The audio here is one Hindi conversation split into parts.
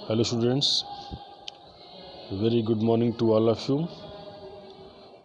Hello, students. Very good morning to all of you.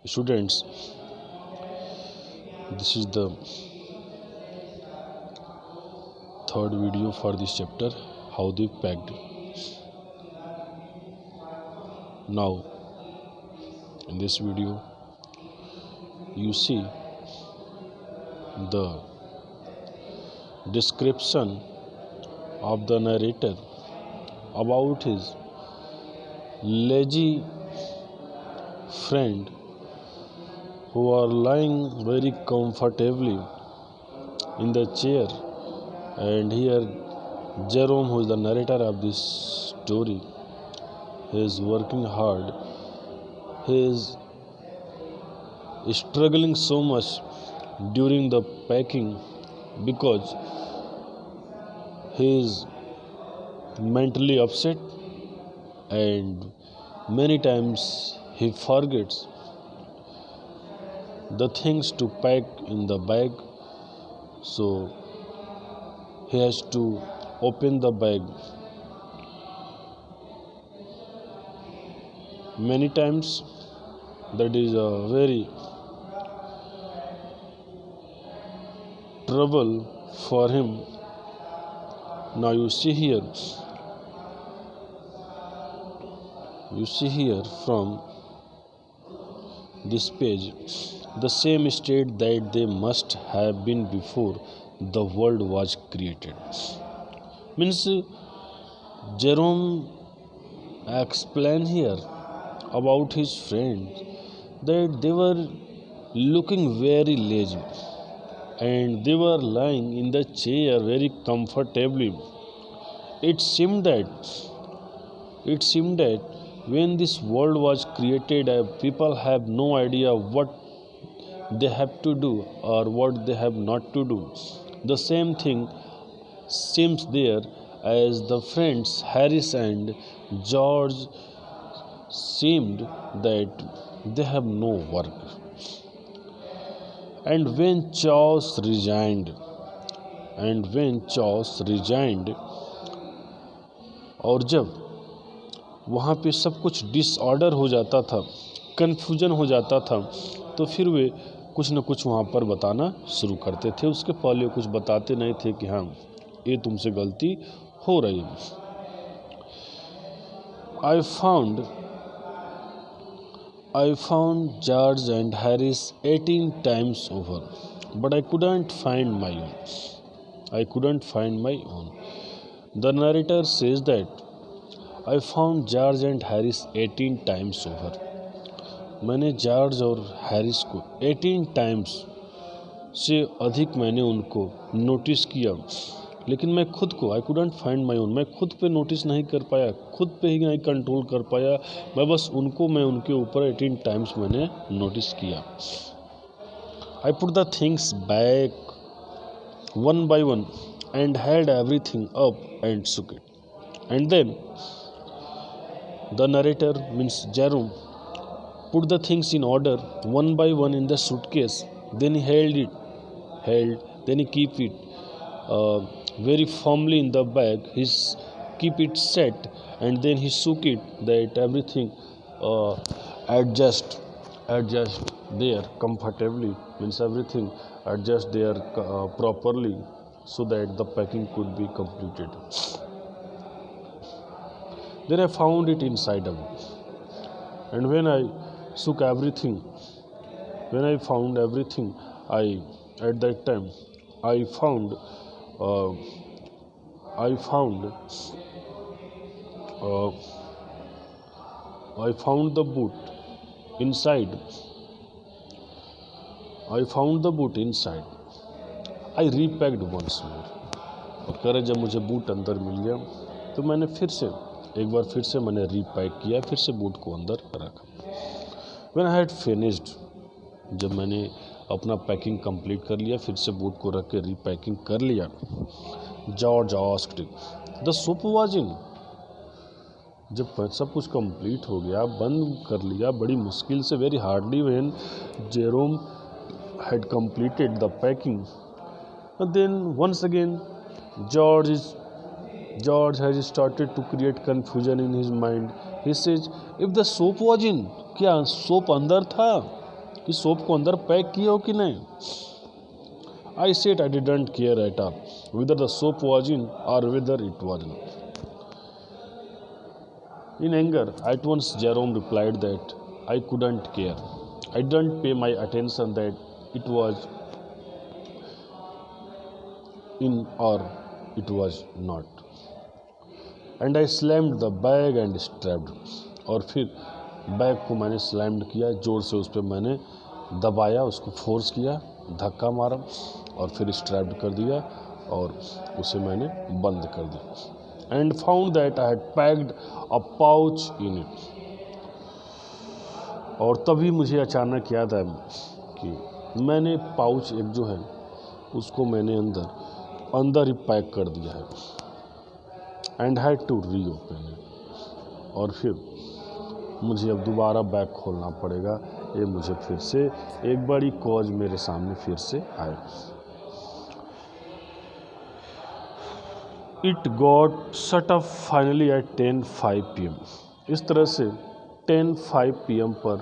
Students, this is the third video for this chapter, How They Packed. Now, in this video, you see the description of the narrator about his lazy friend who are lying very comfortably in the chair, and here Jerome, who is the narrator of this story, he is working hard. He is struggling so much during the packing because he is mentally upset, and many times he forgets the things to pack in the bag, so he has to open the bag many times. That is a very trouble for him. Now you see here from this page the same state that they must have been before the world was created. Means Jerome explain here about his friends that they were looking very lazy and they were lying in the chair very comfortably. It seemed that when this world was created, people have no idea what they have to do or what they have not to do. The same thing seems there as the friends Harris and George seemed that they have no work. And when Charles resigned, और जब वहाँ पे सब कुछ डिसऑर्डर हो जाता था, कन्फ्यूजन हो जाता था, तो फिर वे कुछ न कुछ वहाँ पर बताना शुरू करते थे. उसके पहले कुछ बताते नहीं थे कि हाँ ये तुमसे गलती हो रही है. I found George and Harris 18 times over, but I couldn't find my own. The narrator says that I found George and Harris 18 times over. मैंने जॉर्ज और हैरिस को 18 टाइम्स से अधिक मैंने उनको नोटिस किया, लेकिन मैं खुद को I couldn't find my own, मैं खुद पे नोटिस नहीं कर पाया, खुद पे ही नहीं कंट्रोल कर पाया. मैं उनके ऊपर 18 टाइम्स मैंने नोटिस किया. I put the things back one by one and had everything up and shook it. And then the narrator, means Jerome, put the things in order one by one in the suitcase. Then he then he keep it very firmly in the bag. He keep it set, and then he shook it that everything adjust there comfortably. Means everything adjust there properly so that the packing could be completed. Then I found it inside out, and when I shook everything, when I found everything, at that time I found uh, I found uh, I found the boot inside. I repacked once more. और कह रहे जब मुझे बूट अंदर मिल गया तो मैंने एक बार फिर से मैंने रीपैक किया, फिर से बूट को अंदर रखा. When I had finished, जब मैंने अपना पैकिंग कंप्लीट कर लिया, फिर से बूट को रख के रीपैकिंग कर लिया, George asked the soup was in. जब सब कुछ कंप्लीट हो गया, बंद कर लिया बड़ी मुश्किल से, very hardly when Jerome had completed the packing, and then once again George is George has started to create confusion in his mind. He says, if the soap was in, क्या सोप अंदर था कि सोप को अंदर पैक किया हो कि नहीं? I said I didn't care at all whether the soap was in or whether it wasn't. In anger, at once Jerome replied that I couldn't care. I didn't pay my attention that it was in or it was not. And I slammed the bag and strapped. और फिर बैग को मैंने स्लैम्ड किया, जोर से उस पर मैंने दबाया, उसको फोर्स किया, धक्का मारा और फिर स्ट्रैप्ड कर दिया और उसे मैंने बंद कर दिया. And found that I had packed a pouch in it. और तभी मुझे अचानक याद आया कि मैंने पाउच एक जो है उसको मैंने अंदर ही पैक कर दिया है. And had to reopen it. और फिर मुझे अब दोबारा बैग खोलना पड़ेगा. ये मुझे फिर से एक बड़ी कॉज मेरे सामने फिर से आए. It got shut up finally at 10:05 PM. इस तरह से 10:05 PM पर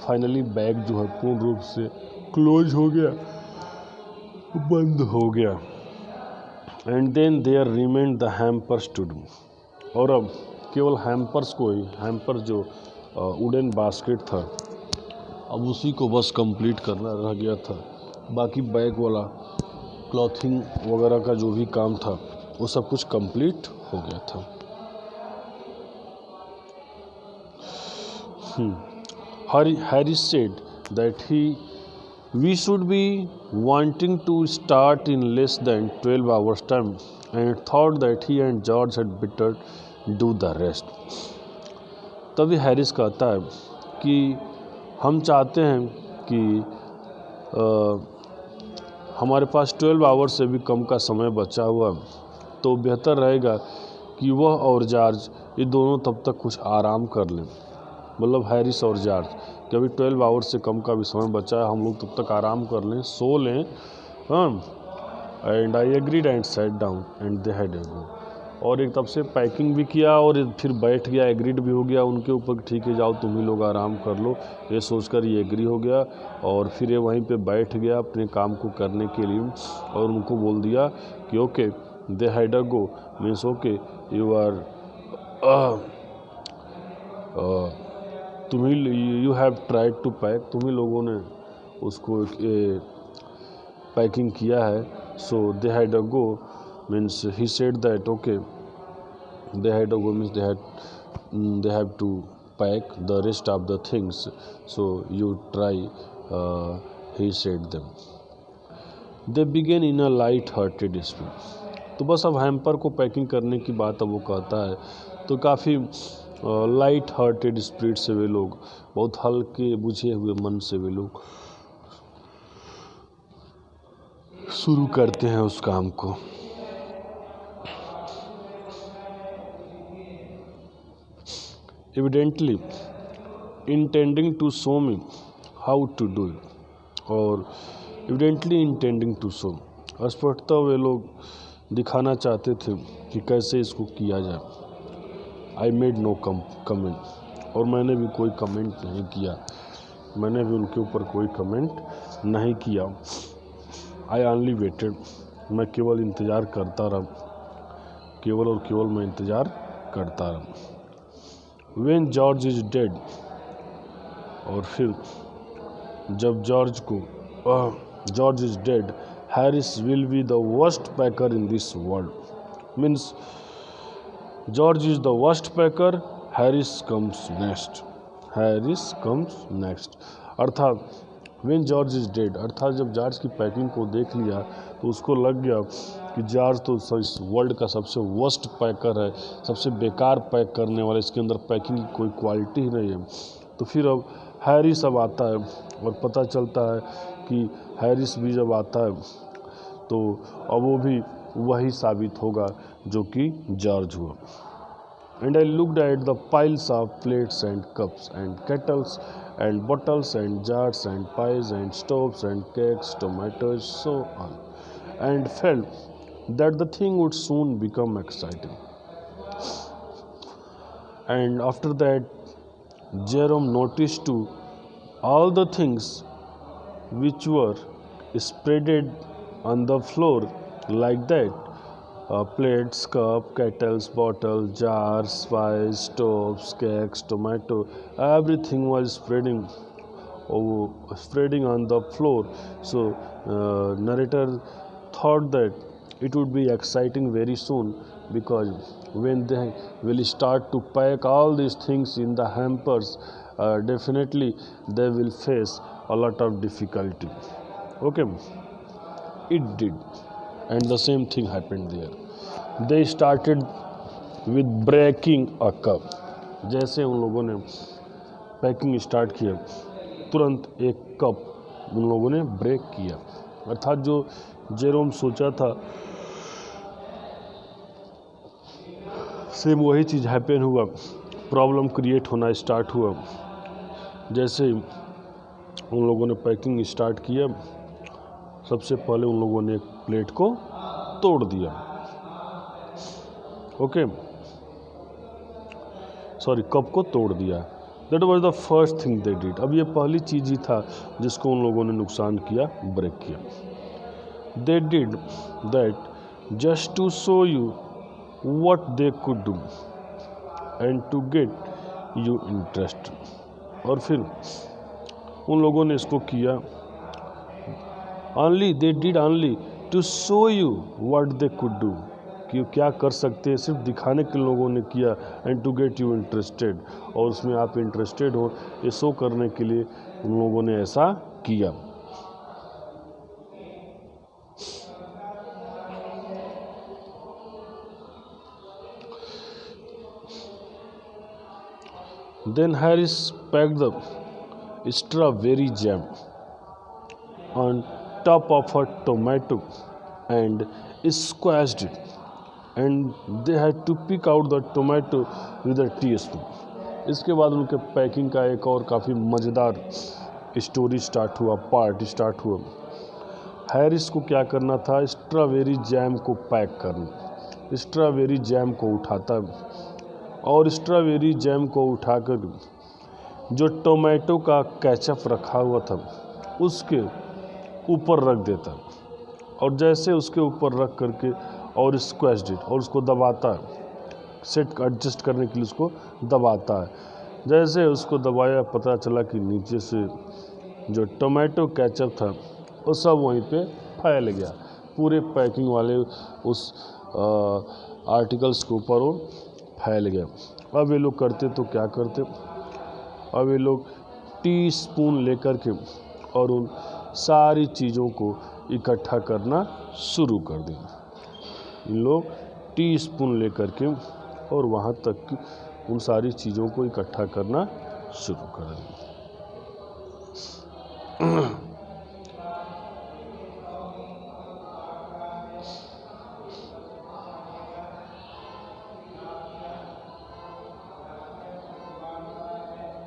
फाइनली बैग जो है पूर्ण रूप से क्लोज हो गया, बंद हो गया. And then there remained the hampers to do. और अब केवल हैम्पर्स को ही, हैम्पर जो वुडन बास्केट था, अब उसी को बस कंप्लीट करना रह गया था. बाकी बैग वाला क्लॉथिंग वगैरह का जो भी काम था वो सब कुछ कंप्लीट हो गया था. Harry said that we should be wanting to start in less than 12 hours time and thought that he and George had better do the rest. तभी हैरिस कहता है कि हम चाहते हैं कि हमारे पास 12 आवर्स से भी कम का समय बचा हुआ, तो बेहतर रहेगा कि वह और जॉर्ज ये दोनों तब तक कुछ आराम कर लें. मतलब हैरिस और जॉर्ज कि अभी 12 आवर्स से कम का भी समय बचा है, हम लोग तब तक आराम कर लें, सो लें. And I agreed and sat down and they had go. और एक तब से पैकिंग भी किया और फिर बैठ गया, एग्रीड भी हो गया उनके ऊपर, ठीक है जाओ तुम ही लोग आराम कर लो, ये सोचकर ये एग्री हो गया. और फिर ये वहीं पे बैठ गया अपने काम को करने के लिए और उनको बोल दिया कि okay they had a go means okay you are you have tried to pack. तुम ही लोगों ने उसको पैकिंग किया है. So they had a go means he said that okay they had to go means they have to pack the rest of the things, so you try, he said them. They began in a light hearted spirit. तो बस अब हैम्पर को पैकिंग करने की बात अब वो कहता है, तो काफ़ी लाइट हार्टेड स्पिरिट से वे लोग, बहुत हल्के बुझे हुए मन से वे लोग शुरू करते हैं उस काम को. Evidently intending to show me how to do it, और evidently intending to show, स्पष्टतः वे लोग दिखाना चाहते थे कि कैसे इसको किया जाए. I made no comment, और मैंने भी कोई कमेंट नहीं किया, मैंने भी उनके ऊपर कोई कमेंट नहीं किया. I only waited, मैं केवल इंतज़ार करता रहा, केवल और केवल मैं इंतज़ार करता रहा. When George is dead, और फिर जब George is dead, Harris will be the worst packer in this world. Means George is the worst packer, Harris comes next. अर्थात when George is dead, अर्थात जब जॉर्ज की पैकिंग को देख लिया तो उसको लग गया कि जॉर्ज तो इस वर्ल्ड का सबसे वर्स्ट पैकर है, सबसे बेकार पैक करने वाला, इसके अंदर पैकिंग की कोई क्वालिटी ही नहीं है. तो फिर अब हैरिस अब आता है और पता चलता है कि हैरिस भी जब आता है तो अब वो भी वही साबित होगा जो कि जॉर्ज हुआ. And I looked at the piles of plates and cups and kettles and bottles and jars and pies and stoves and cakes, tomatoes, so on, and felt that the thing would soon become exciting. And after that, Jerome noticed to all the things which were spreaded on the floor like that. Plates, cup, kettles, bottle, jars, spice, stoves, cakes, tomato, everything was spreading on the floor. So narrator thought that it would be exciting very soon, because when they will start to pack all these things in the hampers, definitely they will face a lot of difficulty. Okay, it did, and the same thing happened there. They started with breaking a cup. जैसे उन लोगों ने पैकिंग स्टार्ट किया, तुरंत एक कप उन लोगों ने ब्रेक किया। अर्थात जो जेरोम सोचा था सेम वही चीज़ हैपन हुआ, प्रॉब्लम क्रिएट होना स्टार्ट हुआ। जैसे उन लोगों ने पैकिंग स्टार्ट किया, सबसे पहले उन लोगों ने एक प्लेट को तोड़ दिया। ओके, सॉरी, कप को तोड़ दिया। That was the first thing they did. अब ये पहली चीज़ ही था जिसको उन लोगों ने नुकसान किया, ब्रेक किया। They did that just to show you what they could do and to get you interested। और फिर उन लोगों ने इसको किया, only they did only to show you what they could do, कि क्या कर सकते हैं, सिर्फ दिखाने के लोगों ने किया, and to get you interested, और उसमें आप इंटरेस्टेड हो, ये शो करने के लिए उन लोगों ने ऐसा किया। Then Harris packed the strawberry jam on top of a tomato and squashed it, and they had to pick out the tomato with a teaspoon। इसके बाद उनके पैकिंग का एक और काफ़ी मज़ेदार स्टोरी स्टार्ट हुआ, पार्ट स्टार्ट हुआ। हैरिस को क्या करना था, स्ट्रॉबेरी जैम को पैक करना। स्ट्रॉबेरी जैम को उठाता और स्ट्रॉबेरी जैम को उठाकर जो टोमेटो का केचप रखा हुआ था उसके ऊपर रख देता, और जैसे उसके ऊपर रख करके और स्क्वैश्ड इट, और उसको दबाता है, सेट एडजस्ट करने के लिए उसको दबाता है। जैसे उसको दबाया, पता चला कि नीचे से जो टोमेटो केचप था वो सब वहीं पे फैल गया, पूरे पैकिंग वाले उस आर्टिकल्स के ऊपर वो फैल गया। अब ये लोग करते तो क्या करते, अब ये लोग टीस्पून लेकर के और उन सारी चीज़ों को इकट्ठा करना शुरू कर दें। इन लोग टीस्पून लेकर के और वहाँ तक की उन सारी चीज़ों को इकट्ठा करना शुरू कर दें।